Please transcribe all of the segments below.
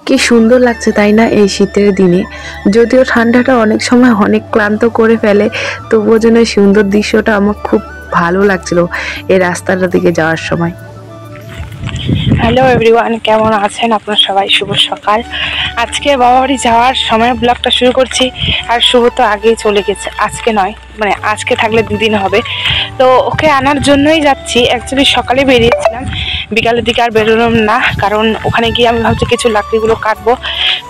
কি সুন্দর লাগছে তাই না এই শীতের দিনে। যদিও ঠান্ডাটা অনেক সময় অনেক ক্লান্ত করে ফেলে, তবুও যেন এই সুন্দর দৃশ্যটা আমার খুব ভালো লাগছিল এই রাস্তাটার দিকে যাওয়ার সময়। হ্যালো এভরিওয়ান, কেমন আছেন আপনারা সবাই? শুভ সকাল। আজকে বাবা বাড়ি যাওয়ার সময় ব্লগটা শুরু করছি। আর শুভ তো আগেই চলে গেছে, আজকে নয়, মানে আজকে থাকলে দুদিন হবে। তো ওকে আনার জন্যই যাচ্ছি। অ্যাকচুয়ালি সকালে বেরিয়েছিলাম, বিকালের দিকে আর বেরোলাম না, কারণ ওখানে গিয়ে আমি ভাবছি কিছু লাকড়িগুলো কাটবো,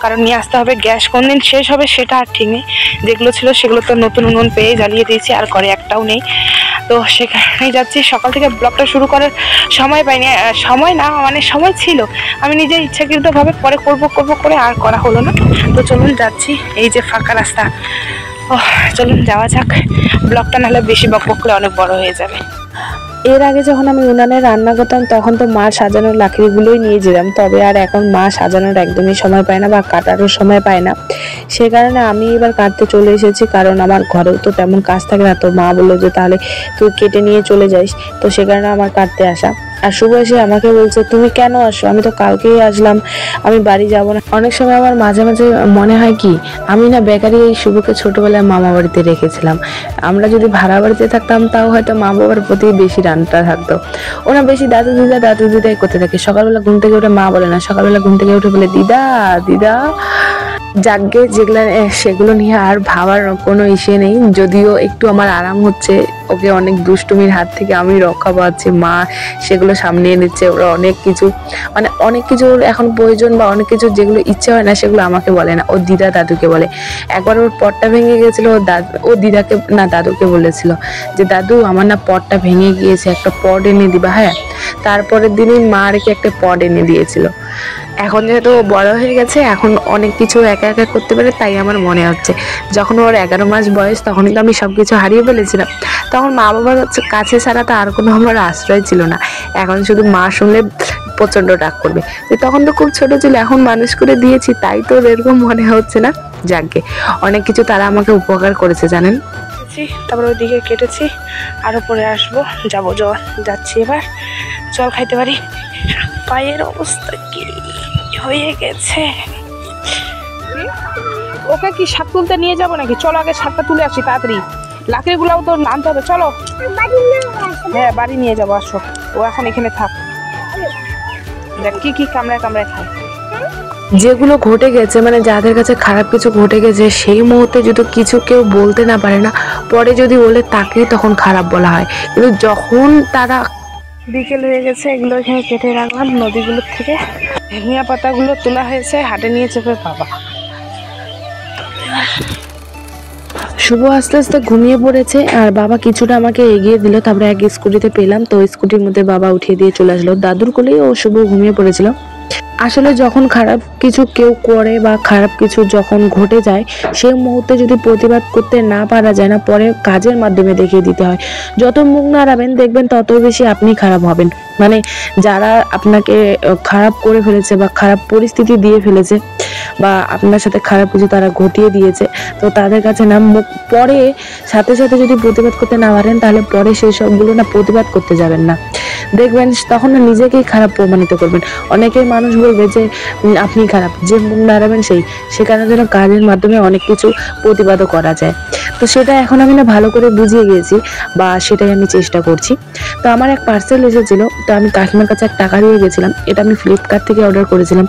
কারণ নিয়ে আসতে হবে। গ্যাস কোন দিন শেষ হবে সেটা আর ঠিক নেই। যেগুলো ছিল সেগুলো তো নতুন উনুন পেয়ে জ্বালিয়ে দিয়েছি, আর ঘরে একটাও নেই। তো সেখানেই যাচ্ছি। সকাল থেকে ব্লগটা শুরু করার সময় পাইনি, সময় না মানে সময় ছিল, আমি নিজের ইচ্ছাকৃতভাবে পরে করব করে আর করা হলো না। তো চলুন যাচ্ছি, এই যে ফাঁকা রাস্তা। ও চলুন যাওয়া যাক। ব্লগটা নাহলে বেশি বকবক করে অনেক বড় হয়ে যাবে। এর আগে যখন আমি উনানে রান্না করতাম তখন তো মা সাজানোর লাকড়িগুলোই নিয়ে যেতাম, তবে আর এখন মা সাজানোর একদমই সময় পায় না বা কাটারও সময় পায় না। সে কারণে আমি এবার কাটতে চলে এসেছি, কারণ আমার ঘরেও তো তেমন কাজ থাকে না। তো মা বললো যে তাহলে তুই কেটে নিয়ে চলে যাইস, তো সে কারণে আমার কাটতে আসা। আর শুভ এসে আমাকে বলছে তুমি কেন আসো, আমি তো কালকেই আসলাম, আমি বাড়ি যাব না। অনেক সময় আমার মাঝে মাঝে মনে হয় কি আমি না বেকারি এই শুভকে ছোটবেলায় মামা বাড়িতে রেখেছিলাম। আমরা যদি ভাড়া বাড়িতে থাকতাম তাও হয়তো মা বাবার প্রতি বেশি টানটা থাকতো। ওরা বেশি দাদু দিদাই করতে থাকে। সকালবেলা ঘুম থেকে উঠে মা বলে না, সকালবেলা ঘুম থেকে উঠে বলে দিদা দিদা। যাগ্গে যেগুলো সেগুলো নিয়ে আর ভাবার কোনো ইসে নেই। যদিও একটু আমার আরাম হচ্ছে, ওকে অনেক দুষ্টুমির হাত থেকে আমি রক্ষা পাচ্ছি, মা সেগুলো সামনে নিচ্ছে। ওরা অনেক কিছু মানে অনেক কিছু এখন প্রয়োজন বা অনেক কিছু যেগুলো ইচ্ছে হয় না সেগুলো আমাকে বলে না, ওর দিদা দাদুকে বলে। একবার ওর পটটা ভেঙে গিয়েছিল, ও দিদাকে না দাদুকে বলেছিল যে দাদু আমার না পটটা ভেঙে গিয়েছে, একটা পট এনে দিবা। হ্যাঁ, তারপরের দিনই মা রেখে একটা পট এনে দিয়েছিল। এখন যেহেতু বড় হয়ে গেছে, এখন অনেক কিছু একা একা করতে পারে, তাই আমার মনে হচ্ছে যখন ওর 11 মাস বয়স তখন তো আমি সবকিছু হারিয়ে ফেলেছিলাম। তখন মা বাবার কাছে ছাড়া তো আর কোনো আমার আশ্রয় ছিল না। এখন শুধু মা শুনলে প্রচন্ড রাগ করবে। তখন তো খুব ছোট ছিল, এখন মানুষ করে দিয়েছি তাই তো এরকম মনে হচ্ছে না। যাকে অনেক কিছু তারা আমাকে উপকার করেছে জানেন। তারপর ওইদিকে কেটেছি, আরো পরে আসবো, যাবো যাচ্ছি এবার। জল খাইতে পারি। পায়ের অবস্থা কি হয়ে গেছে। ওকে কি শাক তুলতে নিয়ে যাবো নাকি? চলো আগে শাকটা তুলে আসি তাড়াতাড়ি, লাকড়িগুলাও তো আনতে হবে। চলো, হ্যাঁ বাড়ি নিয়ে যাবো, আসো। ও এখন এখানে থাক, দেখ কি কামড়ায় খায়। যেগুলো ঘটে গেছে মানে যাদের কাছে খারাপ কিছু ঘটে গেছে সেই মুহূর্তে যদি কিছু কেউ বলতে না পারে না, পরে যদি বলে তাকেই তখন খারাপ বলা হয়। কিন্তু যখন তারা বিকেল হয়ে গেছে, এগুলো এখানে কেটে রাখলাম নদীগুলোর থেকে। ধনিয়া পাতাগুলো তোলা হয়েছে, হাটে নিয়ে চেপে বাবা। শুভ আস্তে আস্তে ঘুমিয়ে পড়েছে, আর বাবা কিছুটা আমাকে এগিয়ে দিল। তারপরে এক স্কুটিতে পেলাম, তো স্কুটির মধ্যে বাবা উঠিয়ে দিয়ে চলে আসলো দাদুর কোলেই। ও শুভ ঘুমিয়ে পড়েছিল। আসলে যখন খারাপ কিছু কেউ করে বা খারাপ কিছু যখন ঘটে যায় সেই মুহূর্তে যদি প্রতিবাদ করতে না পারা যায় না, পরে কাজের মাধ্যমে দেখিয়ে দিতে হয়। যত মুখ নাড়াবেন দেখবেন তত বেশি আপনি খারাপ হবেন। মানে যারা আপনাকে খারাপ করে ফেলেছে বা খারাপ পরিস্থিতি দিয়ে ফেলেছে বা আপনার সাথে খারাপ কিছু তারা ঘটিয়ে দিয়েছে, তো তাদের কাছে না মুখ পরে সাথে সাথে যদি প্রতিবাদ করতে না পারেন তাহলে পরে সেই সবগুলো না প্রতিবাদ করতে যাবেন না, দেখবেন তখন না নিজেকেই খারাপ প্রমাণিত করবেন। অনেকেই মানুষ বলবে যে আপনি খারাপ, যে মুখ নাড়াবেন সেখানে যেন কাজের মাধ্যমে অনেক কিছু প্রতিবাদও করা যায়। তো সেটা এখন আমি না ভালো করে বুঝিয়ে গিয়েছি বা সেটাই আমি চেষ্টা করছি। তো আমার এক পার্সেল এসেছিল, তো আমি কাকিমার কাছে এক টাকা দিয়ে গেছিলাম। এটা আমি ফ্লিপকার্ট থেকে অর্ডার করেছিলাম।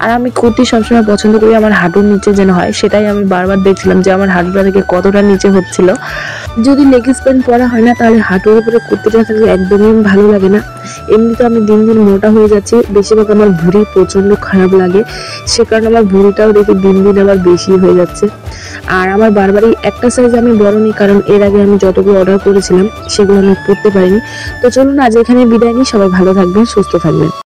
আর আমি কুর্তি সবসময় পছন্দ করি আমার হাঁটুর নিচে যেন হয়, সেটাই আমি বারবার দেখছিলাম যে আমার হাঁটুটা থেকে কতটা নিচে হচ্ছিল। যদি লেগিংস প্যান্ট পরা হয় না তাহলে হাঁটুর উপরে কুর্তিটা থাকলে একদমই ভালো লাগে না। এমনিতে আমি দিন দিন মোটা হয়ে যাচ্ছি, বেশিরভাগ আমার ভুঁড়ি প্রচন্ড খারাপ লাগে, সে কারণে আমার ভুঁড়িটাও দেখি দিন দিন আবার বেশি হয়ে যাচ্ছে। আর আমার বারবারই একটা সাইজ আমি বড় নিই, কারণ এর আগে আমি যতগুলো অর্ডার করেছিলাম সেগুলো আমি পরতে পারিনি। তো চলুন আজ এখানে বিদায় নিই, সবাই ভালো থাকবেন, সুস্থ থাকবেন।